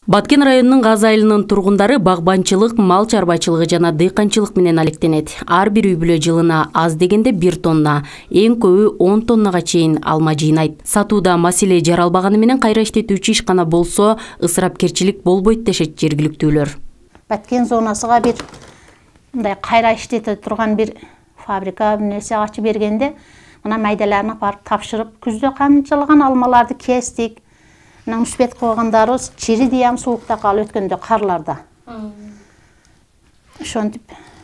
Баткен районунун Газ айылынын тургундары багбанчылык, мал чарбачылыгы жана дыйканчылык менен алектенет. Ар бир үй бүлө жылына аз дегенде 1 тонна, эң көбү 10 тоннага чейин алма жыйнайт. Сатууда маселе жаралбаганы менен кайра иштетүүчү ишкана болсо, ысырапкерчилик болбойт дешет жергиликтүүлөр. Баткен зонасыга бир мындай кайра иштете турган бир фабрика нерсе ачып бергенде, мына майдаларына барып тапшырып, күздө канчалаган алмаларды кестик. Мүспет койгондарыбыз чири диям суукта калып өткөндө карларда. Ошентип,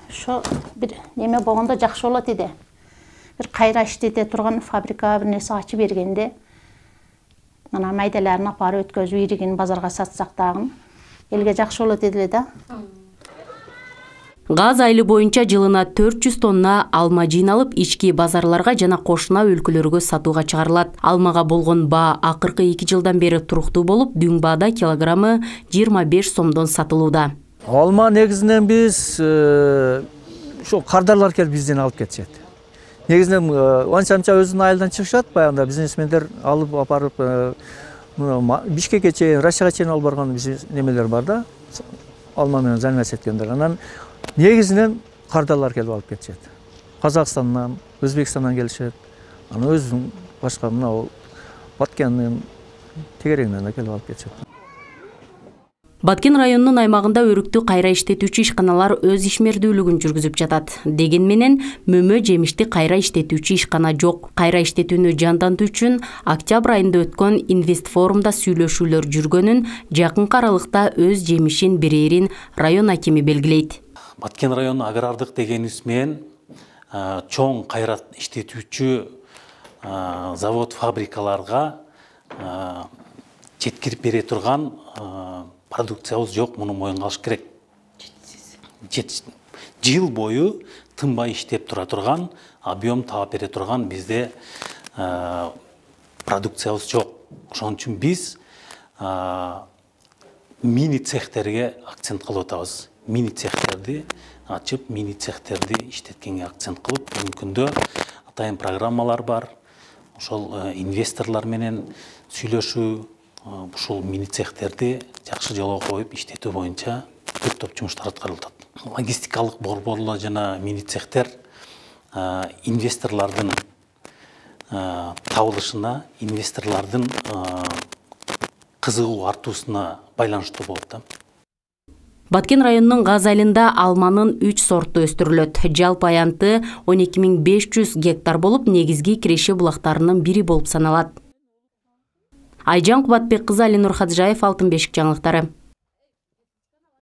ошо бир неме болгондо жакшы болот эди. Бир кайра иштете турган фабрика бир нерсе ачып бергенде, мына майдаларын апарып өткөзүп иригин базарга сатсак дагы элге жакшы болот эди да. Газ айылы боюнча жылына 400 тонна алма жыйналып, ички базарларга жана кошуна өлкөлөргө сатууга чыгарылат. Алмага болгон баа акыркы 2 жылдан бери туруктуу болуп, дүң баада килограммы 25 сомдон сатылууда. Алма негизинен биз ошо кардарлар келип бизден алып кетишет. Негизинен анча өзүнүн айылдан чыгышат, баягында бизнесмендер алып апарып Бишкекке чейин, Россияга чейин алып барган немелер бар да. Алма менен заниматься эткендер. Анан негизинен кардарлар келип алып кетишет. Казакстандан, Өзбекстандан келишет. Аны өзүнүн башка мына Баткендин тегерегинен келип алып кетишет. Баткен районунун аймагында өрүктү кайра иштетүүчү ишканалар өз ишмердүүлүгүн жүргүзүп жатат. Дегенменен мөмө жемишти кайра иштетүүчү ишкана жок. Кайра иштетүүнү жандантуу үчүн октябрь айында өткөн инвест форумда сүйлөшүүлөр жүргөнүн, жакынкы аралыкта өз жемишин берерин район акими белгилейт. Баткен району агрардык дегенибиз менен чоң кайра иштетүүчү завод, фабрикаларга жеткирип бере турган продукциябыз жок, муну моюнга алыш керек. Жыл бою тынбай иштеп тура турган, объем таап бере турган бизде продукциябыз жок. Ошон үчүн биз мини цехтерге акцент кылып атабыз. Мини цехтерди ачып, мини цехтерди иштеткенге акцент кылып, бүгүнкү күндө атайын программалар бар. Ошол инвесторлор менен сүйлөшүү, ушул мини цехтерди жакшы жолго коюп иштетүү боюнча көп топ жумуштар аткарылып атат. Логистикалык борборлор жана мини цехтер инвесторлордун табылышына, инвесторлордун кызыгуу артуусуна байланыштуу болот да. Баткен районунун Газ айылында алманын 3 сорту өстүрүлөт. Жалпы аянты 12500 гектар болуп, негизги киреше булактарынын бири болуп саналат. Айжан Кубатбек кызы, Алинур Хаджаев, Алтын бешик жаңылыктары.